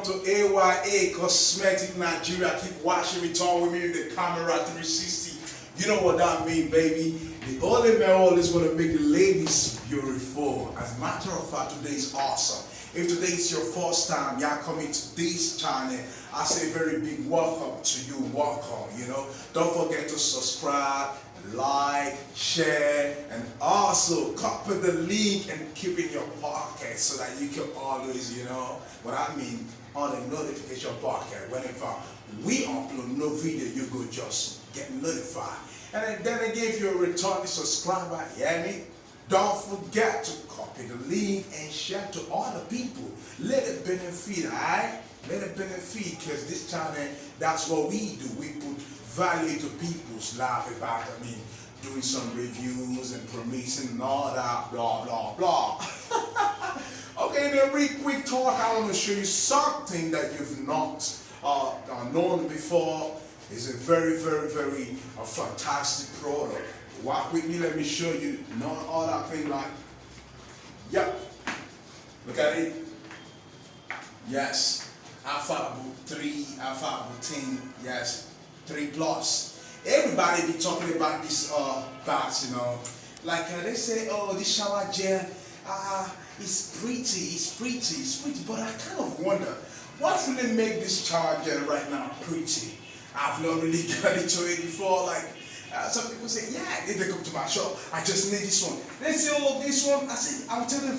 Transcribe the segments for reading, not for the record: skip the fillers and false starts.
to AYA Cosmetic Nigeria. Keep watching, return with me in the camera 360. You know what that means, baby. The only man always want to make the ladies beautiful. As a matter of fact, today is awesome. If today is your first time, y'all coming to this channel, I say a very big welcome to you. Welcome, you know. Don't forget to subscribe, like, share, and also copy the link and keep in your pocket so that you can always, you know what I mean, on the notification pocket. Whenever we upload no video, you go just get notified. And then again, if you're a returning subscriber, don't forget to copy the link and share to other people. Let it benefit, alright? Let it benefit, because this channel, that's what we do. We put value to people's life about, doing some reviews and Promixing and all that, blah, blah, blah. Okay, then real quick talk, I want to show you something that you've not known before. It's a very, very, very fantastic product. Walk with me, let me show you. Not all that thing like, yep. Look at it. Yes. Arbutin, yes. 3+. Everybody be talking about this bath, you know. Like they say, oh, this shower gel, it's pretty. But I kind of wonder, what really make this shower gel right now pretty? I've not really got into it before. Like some people say, yeah, if they come to my shop, I just need this one. They say, oh, this one. I say, I'll tell them,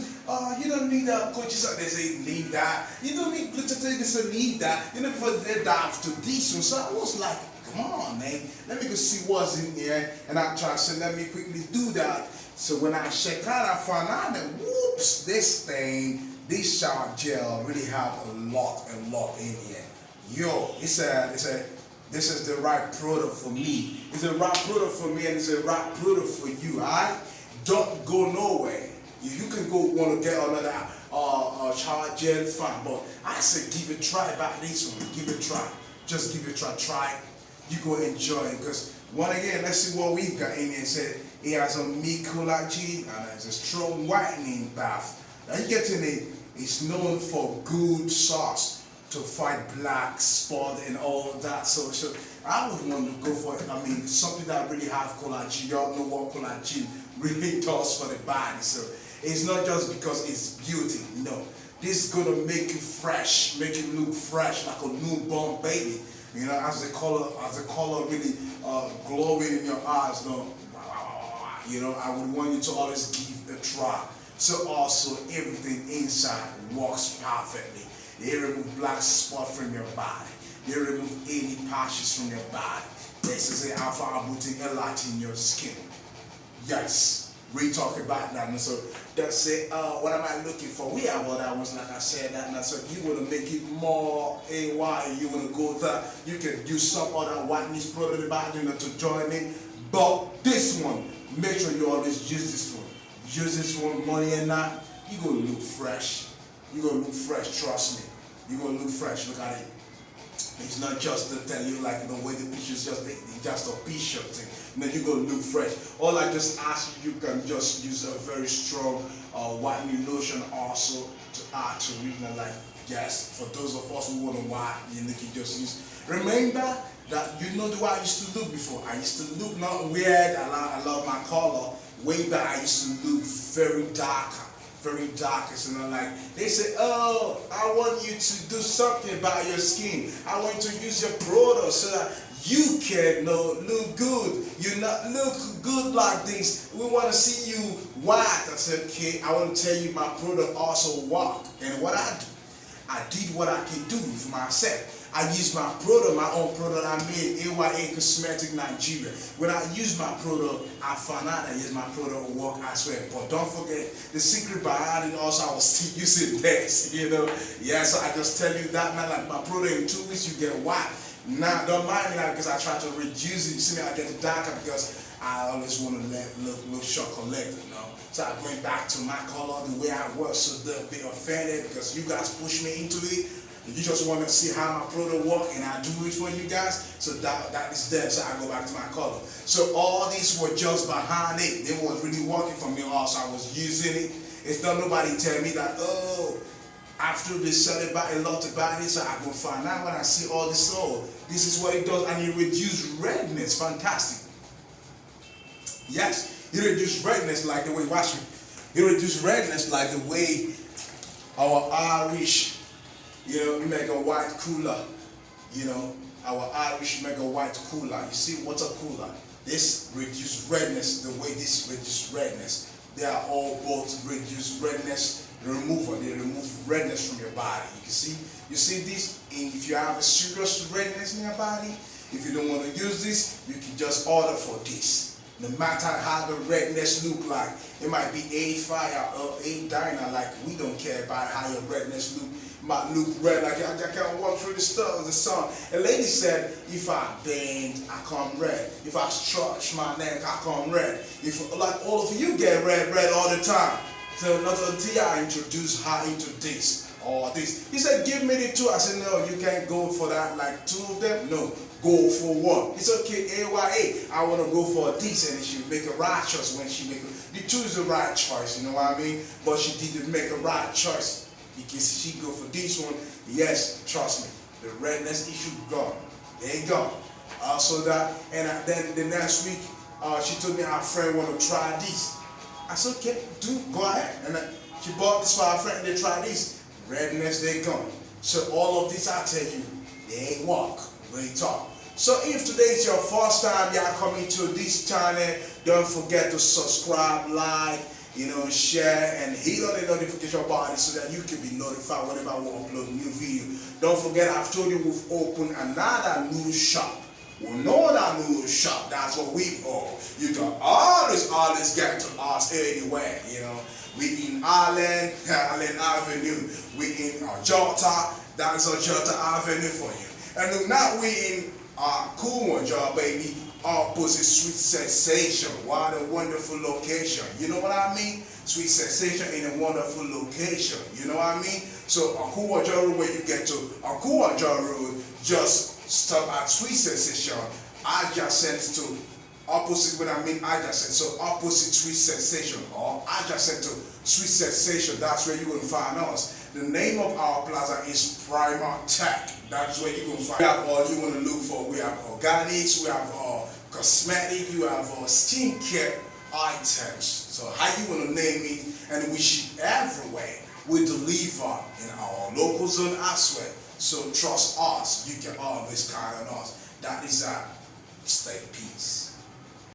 you don't need coaches. They say, leave that. You don't need glutathione. They say, leave that. You know, before they dive to this one. So I was like, come on, man. Let me go see what's in here. And I try to say, let me quickly do that. So when I check out, I found out that, whoops, this shower gel really have a lot in here. Yo, this is the right product for me. It's the right product for me, and it's the right product for you, alright? Don't go nowhere. You can go want to get another shower gel, fine, but I say give it a try about this one. Give it a try. Just give it a try. Try it. You go enjoy it. Because, one again, let's see what we've got in here. It said it has a collagen and it's a strong whitening bath. Now you get in it, it's known for good sauce to fight black spot and all that. So I would want to go for it. Something that really have collagen. Y'all know what collagen really does for the body. So it's not just because it's beauty. No, this is gonna make you fresh, make you look fresh like a newborn baby. You know, as the color really glowing in your eyes. No, you know, I would want you to always give a try. So also everything inside works perfectly. They remove black spot from your body. They remove any patches from your body. This is an alpha Arbutin a lot in your skin. Yes, we talk about that. And so that's say, what am I looking for? We have other ones, like I said that. And so you want to make it more AY, you want to go there, you can use some other whiteness product about, you know, to join in. But this one, make sure you always use this one. Use this one, money and not, you're going to look fresh. You're going to look fresh, trust me. You're going to look fresh, look at it. It's not just to tell you like the way the picture's just a picture thing. No, you're going to look fresh. All I just ask you can just use a very strong whitening lotion also to add to it. Like, yes, for those of us who want to white, you can just use. Remember that you know the way I used to look before. I used to look not weird. I love my color. Way back, I used to look very dark. Very dark, you know, like they say, oh, I want you to do something about your skin. I want you to use your product so that you can look good. You not look good like this. We want to see you white. I said, okay, I want to tell you my product also work. And what I did what I can do for myself. I use my product, my own product I made, AYA Cosmetic Nigeria. When I use my product, I found out that yes, my product will work as well. But don't forget, the secret behind it also, I was still using this, you know. Yeah, so I just tell you that now, like my product in 2 weeks, you get white. Now, don't mind me now because I try to reduce it. You see me, I get it darker because I always want to look chocolate, you know. So I'm going back to my color, the way I was, so they'll be offended because you guys push me into it. You just want to see how my product work, and I do it for you guys. So that is there. So I go back to my color. So all these were just behind it. They was really working for me. Also, I was using it. It's not nobody tell me that, oh, After they said about a lot about it, so I go find out when I see all this. Oh, this is what it does, and it reduces redness. Fantastic. Yes, it reduces redness like the way, watch me. It reduces redness like the way our Irish, make a white cooler. Our Irish make a white cooler. You see, water cooler. This reduces redness the way this reduces redness. They are all both reduce redness remover. They remove redness from your body. You see this, and if you have a serious redness in your body, if you don't want to use this, you can just order for this. No matter how the redness look like, it might be a fire or a diner, like we don't care about how your redness look. It might look red, like I can't walk through the stars, the sun. A lady said, if I bend, I come red. If I stretch my neck, I come red. If, like all of you get red all the time. So not until I introduce her into this or this. He said, give me the two. I said, no, you can't go for that, like two of them. No, go for one. It's okay, AYA. I want to go for this, and she make a right choice when she make the two is the right choice, you know what I mean? But she didn't make a right choice because she go for this one. Yes, trust me, the redness issue gone. They gone. So that, and then the next week, she told me her friend want to try this. I said, okay, go ahead. And she bought this for her friend, they try this. Redness, they gone. So all of this, I tell you, they ain't walk, they talk. So if today is your first time you are coming to this channel, don't forget to subscribe, like, share, and hit on the notification button so that you can be notified whenever we upload a new video. Don't forget, I've told you we've opened another new shop. We know that new shop, that's what we are. You can always get to us anywhere, We in Ireland Avenue. We in Jota, that's Jota Avenue for you. And now we in cool one, y'all, baby. Opposite Sweet Sensation. What a wonderful location. You know what I mean? Sweet Sensation in a wonderful location. You know what I mean? So Akuwaja Road, where you get to Akuwaja Road, just stop at Sweet Sensation, adjacent to opposite, when I mean adjacent, so opposite Sweet Sensation or adjacent to Sweet Sensation, that's where you will find us. The name of our plaza is Primer Tech. That's where you will find. We have all you want to look for. We have organics, we have cosmetic, you have skincare items. So how you want to name it, and we ship everywhere. We deliver in our local zone as well. So trust us, you can always count on us. That is our state peace.